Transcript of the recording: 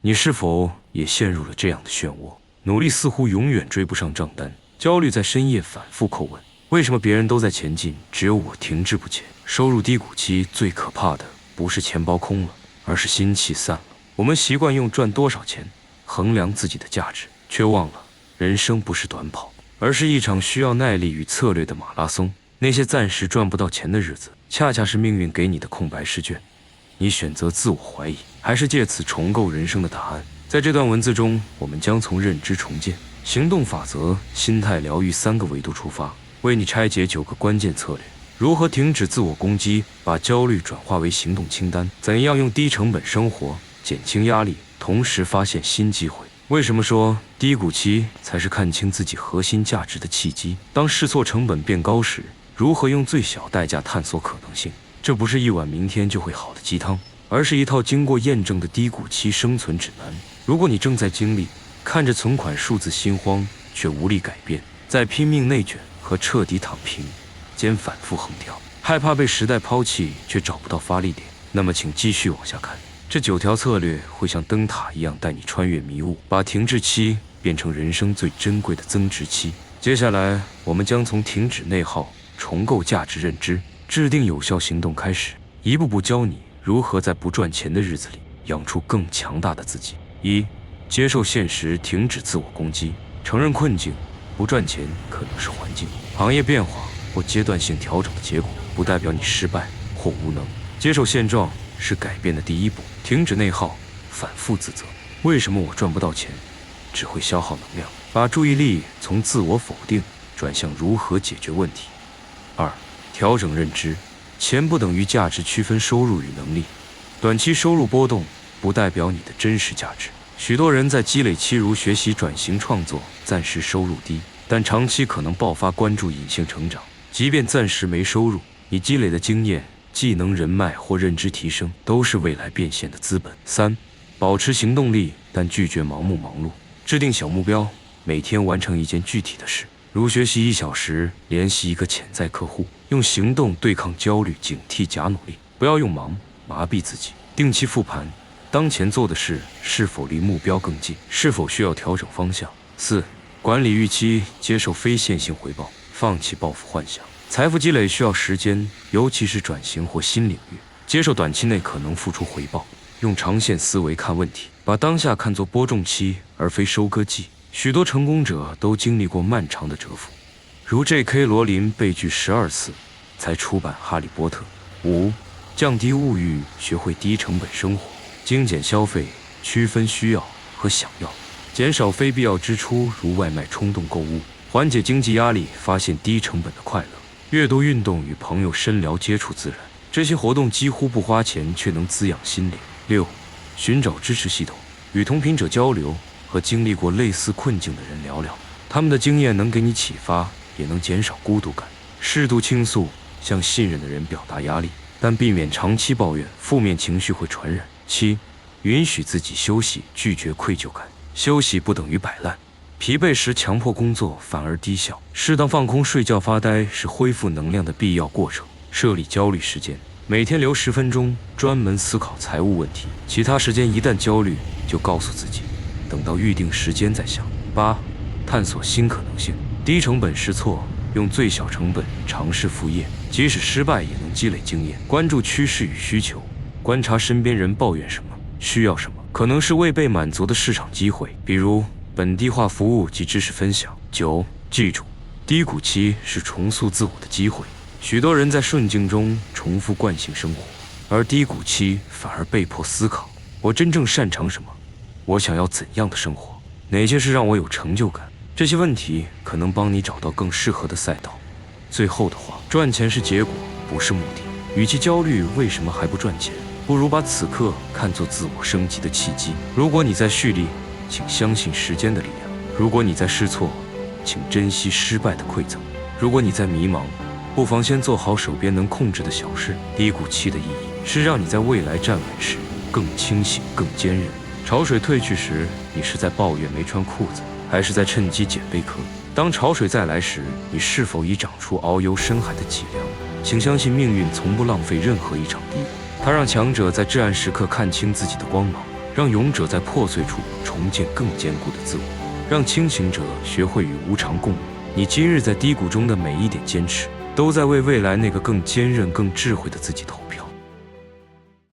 你是否也陷入了这样的漩涡？努力似乎永远追不上账单，焦虑在深夜反复叩问：为什么别人都在前进，只有我停滞不前？收入低谷期最可怕的不是钱包空了，而是心气散了。我们习惯用赚多少钱衡量自己的价值，却忘了人生不是短跑，而是一场需要耐力与策略的马拉松。那些暂时赚不到钱的日子，恰恰是命运给你的空白试卷。你选择自我怀疑，还是借此重构人生的答案？在这段文字中，我们将从认知重建、行动法则、心态疗愈3个维度出发，为你拆解9个关键策略。如何停止自我攻击，把焦虑转化为行动清单？怎样用低成本生活减轻压力，同时发现新机会？为什么说低谷期才是看清自己核心价值的契机？当试错成本变高时，如何用最小代价探索可能性？这不是一碗明天就会好的鸡汤，而是一套经过验证的低谷期生存指南。如果你正在经历看着存款数字心慌却无力改变，在拼命内卷和彻底躺平间反复横跳，害怕被时代抛弃却找不到发力点，那么请继续往下看。这9条策略会像灯塔一样带你穿越迷雾，把停滞期变成人生最珍贵的增值期。接下来我们将从停止内耗、重构价值认知、制定有效行动开始，一步步教你如何在不赚钱的日子里养出更强大的自己。1、接受现实，停止自我攻击。承认困境，不赚钱可能是环境、行业变化或阶段性调整的结果，不代表你失败或无能。接受现状是改变的第一步。停止内耗，反复自责，为什么我赚不到钱？只会消耗能量。把注意力从自我否定转向如何解决问题。2、调整认知，钱不等于价值，区分收入与能力。短期收入波动不代表你的真实价值。许多人在积累期如学习、转型、创作，暂时收入低，但长期可能爆发关注隐性成长。即便暂时没收入，你积累的经验、技能、人脉或认知提升，都是未来变现的资本。3、保持行动力，但拒绝盲目忙碌。制定小目标，每天完成一件具体的事，如学习1小时，联系一个潜在客户。用行动对抗焦虑，警惕假努力，不要用忙麻痹自己。定期复盘，当前做的事是否离目标更近，是否需要调整方向。4、管理预期，接受非线性回报，放弃抱负幻想。财富积累需要时间，尤其是转型或新领域，接受短期内可能付出回报。用长线思维看问题，把当下看作播种期而非收割季。许多成功者都经历过漫长的蛰伏，如 J.K. 罗琳被拒12次才出版《哈利波特》。5、降低物欲，学会低成本生活。精简消费，区分需要和想要，减少非必要支出，如外卖冲动购物。缓解经济压力，发现低成本的快乐。阅读、运动，与朋友深聊，接触自然，这些活动几乎不花钱，却能滋养心灵。6、寻找支持系统，与同频者交流，和经历过类似困境的人聊聊，他们的经验能给你启发，也能减少孤独感。适度倾诉，向信任的人表达压力，但避免长期抱怨，负面情绪会传染。7、允许自己休息，拒绝愧疚感。休息不等于摆烂，疲惫时强迫工作反而低效。适当放空、睡觉、发呆是恢复能量的必要过程。设立焦虑时间，每天留10分钟专门思考财务问题，其他时间一旦焦虑，就告诉自己等到预定时间再想。8、探索新可能性，低成本试错，用最小成本尝试副业，即使失败也能积累经验。关注趋势与需求，观察身边人抱怨什么，需要什么，可能是未被满足的市场机会，比如本地化服务及知识分享。9、记住，低谷期是重塑自我的机会。许多人在顺境中重复惯性生活，而低谷期反而被迫思考：我真正擅长什么？我想要怎样的生活？哪些事让我有成就感？这些问题可能帮你找到更适合的赛道。最后的话，赚钱是结果，不是目的。与其焦虑为什么还不赚钱，不如把此刻看作自我升级的契机。如果你在蓄力，请相信时间的力量；如果你在试错，请珍惜失败的馈赠；如果你在迷茫，不妨先做好手边能控制的小事。低谷期的意义是让你在未来站稳时更清醒、更坚韧。潮水退去时，你是在抱怨没穿裤子，还是在趁机捡贝壳？当潮水再来时，你是否已长出遨游深海的脊梁？请相信命运从不浪费任何一场低谷，它让强者在至暗时刻看清自己的光芒，让勇者在破碎处重建更坚固的自我，让清醒者学会与无常共舞。你今日在低谷中的每一点坚持，都在为未来那个更坚韧、更智慧的自己投